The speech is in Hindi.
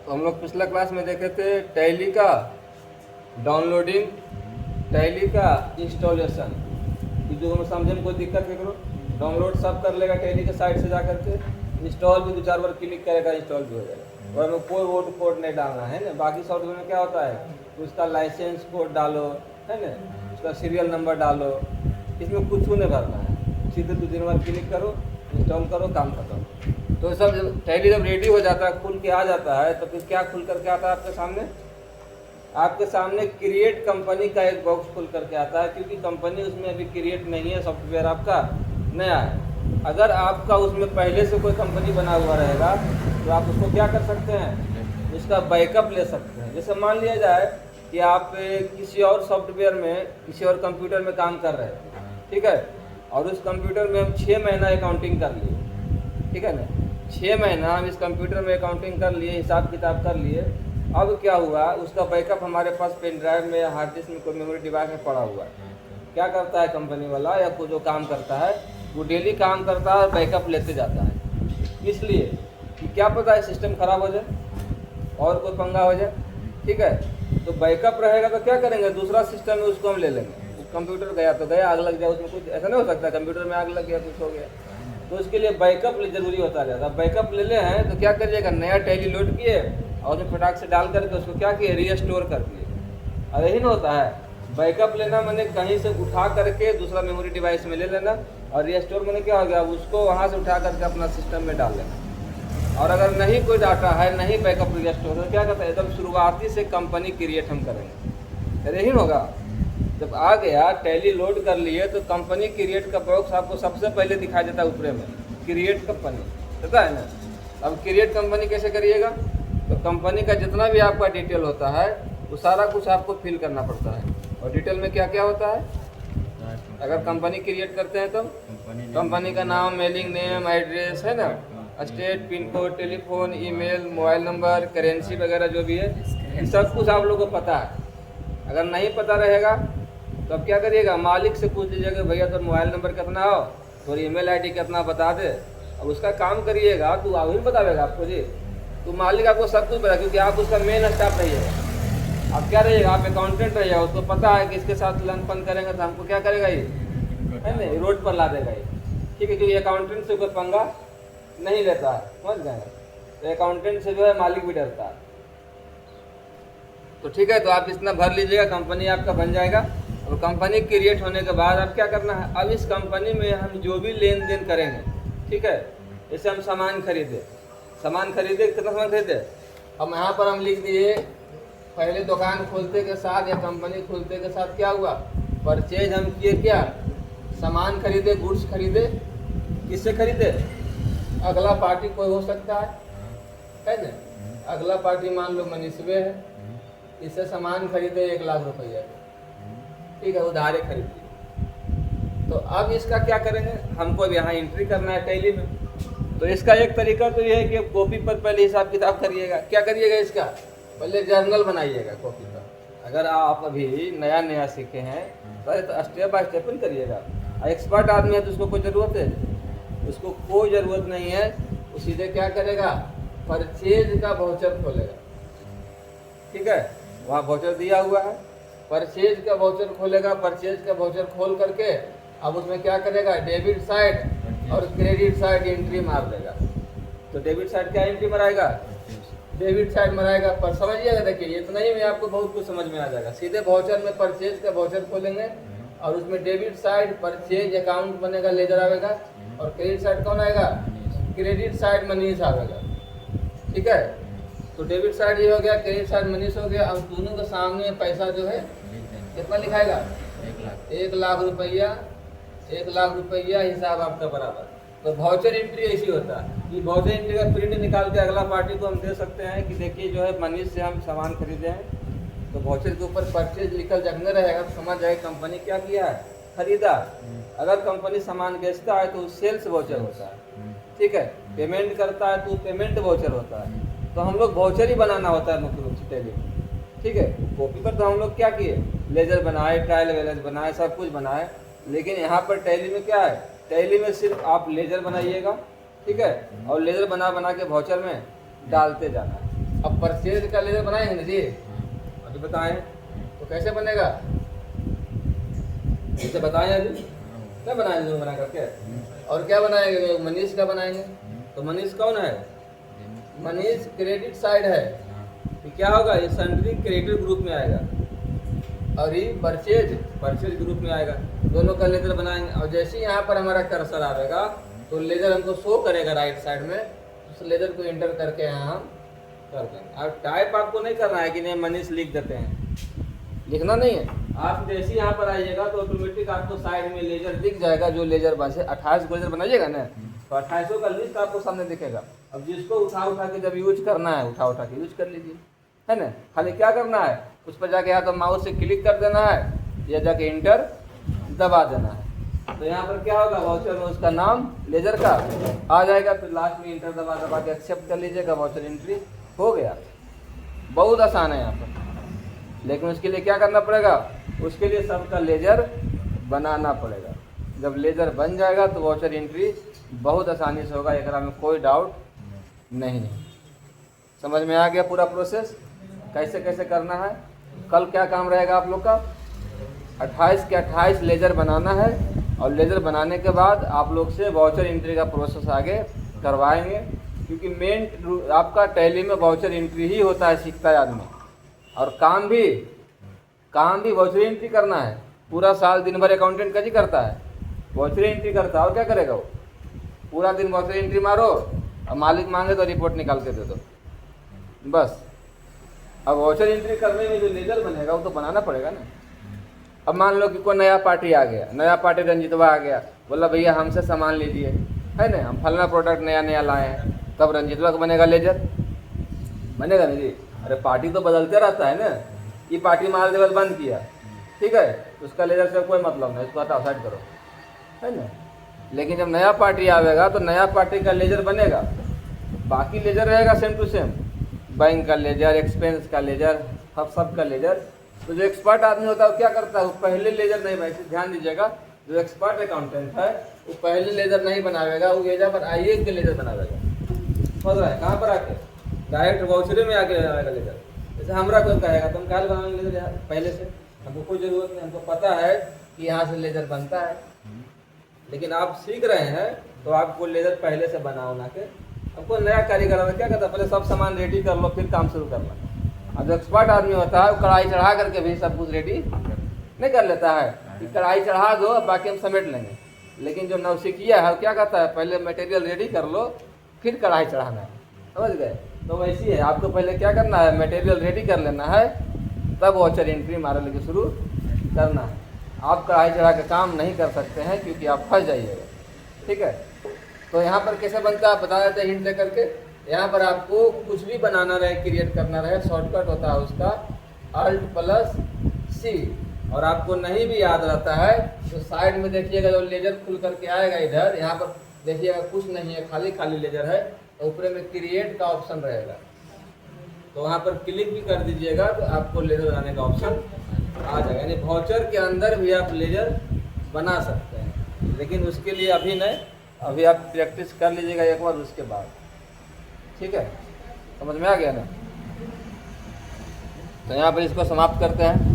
तो हम लोग पिछला क्लास में देखे थे टैली का डाउनलोडिंग, टैली का इंस्टॉलेशन। कि जो हम समझे में कोई दिक्कत है करो, डाउनलोड सब कर लेगा टैली के साइट से जा करके, इंस्टॉल भी 2-4 बार क्लिक करेगा, इंस्टॉल भी हो जाएगा। और हमें कोई कोड नहीं डालना है ना। बाकी सॉफ्टवेयर में क्या होता है, उसका लाइसेंस कोड डालो, है ना, उसका सीरियल नंबर डालो, इसमें कुछ नहीं भरना है। सीधे 2-3 बार क्लिक करो, इंस्टॉल करो, काम खत्म। तो सब टैली जब रेडी हो जाता है, खुल के आ जाता है, तो फिर क्या खुल करके आता है आपके सामने? आपके सामने क्रिएट कंपनी का एक बॉक्स खुल करके आता है, क्योंकि कंपनी उसमें अभी क्रिएट नहीं है, सॉफ्टवेयर आपका नया है। अगर आपका उसमें पहले से कोई कंपनी बना हुआ रहेगा तो आप उसको क्या कर सकते हैं, उसका बैकअप ले सकते हैं। जैसे मान लिया जाए कि आप किसी और सॉफ्टवेयर में, किसी और कंप्यूटर में काम कर रहे हैं, ठीक है, और उस कंप्यूटर में हम 6 महीना अकाउंटिंग कर लिए, ठीक है ना, 6 महीना हम इस कंप्यूटर में अकाउंटिंग कर लिए, हिसाब किताब कर लिए। अब क्या हुआ, उसका बैकअप हमारे पास पेन ड्राइव में, हार्ड डिस्क में, कोई मेमोरी डिवाइस में पड़ा हुआ है। क्या करता है कंपनी वाला या कोई जो काम करता है, वो डेली काम करता है और बैकअप लेते जाता है। इसलिए कि क्या पता है सिस्टम खराब हो जाए और कोई पंगा हो जाए, ठीक है। तो बैकअप रहेगा तो क्या करेंगे, दूसरा सिस्टम में उसको हम ले लेंगे। कंप्यूटर गया तो गया, आग लग जाए उसमें, कुछ ऐसा नहीं हो सकता कंप्यूटर में आग लग गया, कुछ हो गया, तो उसके लिए बैकअप जरूरी होता जाता है। बैकअप ले हैं तो क्या करिएगा, नया टैली लोड किए और उसमें फटाक से डाल करके उसको क्या किए, रीस्टोर कर दिए। और यही ना होता है, बैकअप लेना मैंने कहीं से उठा करके दूसरा मेमोरी डिवाइस में ले लेना, और रीस्टोर मैंने क्या हो गया, उसको वहाँ से उठा करके अपना सिस्टम में डाल लेना। और अगर नहीं कोई डाटा है, नहीं बैकअप रीस्टोर, तो क्या करता है, एकदम शुरुआती से कंपनी क्रिएट हम करेंगे। यही होगा, जब आ गया टैली लोड कर लिए तो कंपनी क्रिएट का बॉक्स आपको सबसे पहले दिखाई देता है ऊपरे में, क्रिएट कंपनी, पता है ना। अब क्रिएट कंपनी कैसे करिएगा, तो कंपनी का जितना भी आपका डिटेल होता है वो सारा कुछ आपको फिल करना पड़ता है। और डिटेल में क्या क्या होता है, अगर कंपनी क्रिएट करते हैं तो कंपनी का नाम, मेलिंग नेम, एड्रेस, है ना, state, pin code, telephone, email, mobile number, currency वगैरह जो भी है, इन सब कुछ आप लोगों को पता है। अगर नहीं पता रहेगा तो अब क्या करिएगा, मालिक से पूछ लीजिएगा, भैया तो मोबाइल नंबर कितना हो, तो ईमेल आईडी कितना बता दे। अब उसका काम करिएगा तो वही बतावेगा आपको जी, तो मालिक आपको सब कुछ बता, क्योंकि आप उसका मेन स्टाफ रहिएगा। आप क्या रहिएगा, आप अकाउंटेंट रहिएगा, उसको पता है कि इसके साथ लन फन करेंगे तो हमको क्या करेगा, ये है नहीं, रोड पर ला देगा ये, ठीक है, क्योंकि अकाउंटेंट से कोई पंगा नहीं लेता है, समझ गए। तो अकाउंटेंट से जो है मालिक भी डरता है। तो ठीक है, तो आप इतना भर लीजिएगा, कंपनी आपका बन जाएगा। और कंपनी क्रिएट होने के बाद अब क्या करना है, अब इस कंपनी में हम जो भी लेन देन करेंगे, ठीक है, जैसे हम सामान खरीदे, कितना सामान खरीदे, अब यहाँ पर हम लिख दिए, पहले दुकान खोलते के साथ या कंपनी खोलते के साथ क्या हुआ, परचेज हम किए, क्या सामान खरीदे, गुड्स खरीदे, किससे खरीदे, अगला पार्टी कोई हो सकता है ना, अगला पार्टी मान लो मनीषवे है, इससे सामान खरीदे 1 लाख रुपया, ठीक है, उधारे खरीद लिए। तो अब इसका क्या करेंगे, हमको अब यहाँ एंट्री करना है टैली में। तो इसका एक तरीका तो ये है कि कॉपी पर पहले हिसाब किताब करिएगा। क्या करिएगा, इसका पहले जर्नल बनाइएगा कॉपी पर। अगर आप अभी नया नया सीखे हैं तो स्टेप बाय स्टेप करिएगा। एक्सपर्ट आदमी है तो उसको कोई ज़रूरत है, उसको कोई ज़रूरत नहीं है। वो सीधे क्या करेगा, परचेज का वाउचर खोलेगा, ठीक है, वहाँ वाउचर दिया हुआ है, परचेज का वाउचर खोलेगा। परचेज का वाउचर खोल करके अब उसमें क्या करेगा, डेबिट साइड और क्रेडिट साइड एंट्री मार देगा। तो डेबिट साइड क्या एंट्री मराएगा, डेबिट साइड मराएगा। पर समझिएगा, देखिए इतना ही में आपको बहुत कुछ समझ में आ जाएगा। सीधे वाउचर में परचेज का वाउचर खोलेंगे और उसमें डेबिट साइड परचेज अकाउंट बनेगा, लेजर आएगा, और क्रेडिट साइड कौन आएगा, क्रेडिट साइड मनीष आएगा, ठीक है। तो डेबिट साइड ये हो गया, क्रेडिट साइड मनीष हो गया। अब दोनों के सामने पैसा जो है कितना लिखाएगा, 1 लाख रुपया, 1 लाख रुपया हिसाब आपका बराबर। तो वाउचर एंट्री ऐसी होता है कि वाउचर एंट्री का प्रिंट निकाल के अगला पार्टी को हम दे सकते हैं कि देखिए जो है मनीष से हम सामान खरीदे हैं, तो वाउचर के ऊपर परचेज लिखल जगने रहेगा तो समझ जाए कंपनी क्या किया है, खरीदा। अगर कंपनी सामान बेचता है तो सेल्स वाउचर होता है, ठीक है, पेमेंट करता है तो पेमेंट वाउचर होता है। तो हम लोग वाउचर ही बनाना होता है मुख्य रूप से टैली में, ठीक है। कॉपी पर तो हम लोग क्या किए, लेजर बनाए, ट्रायल बैलेंस बनाए, सब कुछ बनाए। लेकिन यहाँ पर टैली में क्या है, टैली में सिर्फ आप लेजर बनाइएगा, ठीक है, और लेजर बना बना के वाउचर में डालते जाना है। अब परचेज का लेजर बनाएंगे ना जी, अभी बताएं तो कैसे बनेगा, जैसे बताएं अभी क्या बनाएंगे जो बना करके, और क्या बनाएंगे, मनीष का बनाएंगे। तो मनीष कौन है, मनीष क्रेडिट साइड है, तो क्या होगा, ये सन्ड्री क्रेडिट ग्रुप में आएगा और ये परचेज ग्रुप में आएगा। दोनों का लेजर बनाएंगे और जैसे ही यहाँ पर हमारा कर्सर आएगा तो लेजर हमको शो करेगा राइट साइड में, उस लेजर को एंटर करके यहाँ हम कर देंगे। और टाइप आपको नहीं करना है कि नहीं मनीष लिख देते हैं, लिखना नहीं है। आप जैसे ही यहाँ पर आइएगा तो ऑटोमेटिक आपको साइड में लेजर दिख जाएगा, जो लेजर बसे 28 को लेजर बनाइएगा ना, तो 28 का लिस्ट आपको सामने दिखेगा। अब जिसको उठा के जब यूज करना है उठा के यूज कर लीजिए, है ना। खाली क्या करना है, उस पर जाके या तो माउस से क्लिक कर देना है या जाके इंटर दबा देना है। तो यहाँ पर क्या होगा, वाउचर में उसका नाम लेजर का आ जाएगा, फिर लास्ट में इंटर दबा के एक्सेप्ट कर लीजिएगा, वाउचर एंट्री हो गया। बहुत आसान है यहाँ पर, लेकिन उसके लिए क्या करना पड़ेगा, उसके लिए सबका लेजर बनाना पड़ेगा। जब लेजर बन जाएगा तो वाउचर एंट्री बहुत आसानी से होगा, एकरा में कोई डाउट नहीं है। समझ में आ गया पूरा प्रोसेस कैसे कैसे करना है। कल क्या काम रहेगा आप लोग का, 28 के 28 लेजर बनाना है और लेजर बनाने के बाद आप लोग से वाउचर एंट्री का प्रोसेस आगे करवाएंगे, क्योंकि मेन आपका टैली में वाउचर एंट्री ही होता है, सीखता है आदमी। और काम भी वाउचर एंट्री करना है। पूरा साल दिन भर अकाउंटेंट का जी करता है, वाउचर एंट्री करता है, और क्या करेगा वो, पूरा दिन वाउचर एंट्री मारो और मालिक मांगे तो रिपोर्ट निकाल के दे दो, बस। अब वाउचर एंट्री करने में जो लेजर बनेगा वो तो बनाना पड़ेगा ना। अब मान लो कि कोई नया पार्टी आ गया, नया पार्टी रंजितवा आ गया, बोला भैया हमसे सामान लीजिए, है ना, हम फलना प्रोडक्ट नया लाए हैं, तब रंजितवा का बनेगा लेजर, बनेगा ना जी। अरे पार्टी तो बदलते रहता है ना, ये पार्टी माल देवल बंद किया, ठीक है, उसका लेजर से कोई मतलब नहीं, इसको हटाओ साइड करो, है ना। लेकिन जब नया पार्टी आवेगा तो नया पार्टी का लेजर बनेगा, बाकी लेजर रहेगा सेम टू सेम, बैंक का लेजर, एक्सपेंस का लेजर, सब का लेजर। तो जो एक्सपर्ट आदमी होता है वो क्या करता है, वो पहले लेजर नहीं बनाएगा, ध्यान दीजिएगा, जो एक्सपर्ट अकाउंटेंट है वो पहले लेजर नहीं बनावेगा, वो एजा पर आइए के लेजर बनावेगा। समझ रहा है, कहाँ पर आके डायरेक्ट वाउचरे में आके आएगा लेजर। जैसे हमरा कोई कहेगा तुम काल बनाएंगे लेजर यार, पहले से हमको कोई जरूरत नहीं, हमको पता है कि यहाँ से लेजर बनता है, लेकिन आप सीख रहे हैं तो आपको लेजर पहले से बना के, हमको नया कारीगर क्या कहता है, पहले सब सामान रेडी कर लो फिर काम शुरू करना। अब जो एक्सपर्ट आदमी होता है वो कढ़ाई चढ़ा करके भी सब कुछ रेडी नहीं कर लेता है कि कढ़ाई चढ़ा दो बाकी हम समेट लेंगे। लेकिन जो नौसिखिया है वो क्या कहता है, पहले मटेरियल रेडी कर लो फिर कढ़ाई चढ़ाना है, समझ गए। तो वैसी है, आपको पहले क्या करना है, मटेरियल रेडी कर लेना है, तब वाउचर एंट्री मारे लेके शुरू करना है। आप कढ़ाई चढ़ा के काम नहीं कर सकते हैं क्योंकि आप फंस जाइएगा, ठीक है। तो यहाँ पर कैसे बनता है बता देते हैं हिंट दे करके। यहाँ पर आपको कुछ भी बनाना रहे, क्रिएट करना रहे, शॉर्टकट होता है उसका Alt+C, और आपको नहीं भी याद रहता है तो साइड में देखिएगा जो लेजर खुल करके आएगा इधर, यहाँ पर देखिएगा कुछ नहीं है, खाली लेजर है, तो ऊपर में क्रिएट का ऑप्शन रहेगा, तो वहाँ पर क्लिक भी कर दीजिएगा तो आपको लेजर बनाने का ऑप्शन आ जाएगा। यानी वाउचर के अंदर भी आप लेजर बना सकते हैं, लेकिन उसके लिए अभी नहीं, अभी आप प्रैक्टिस कर लीजिएगा एक बार, उसके बाद, ठीक है। समझ में आ गया ना। तो यहाँ पर इसको समाप्त करते हैं।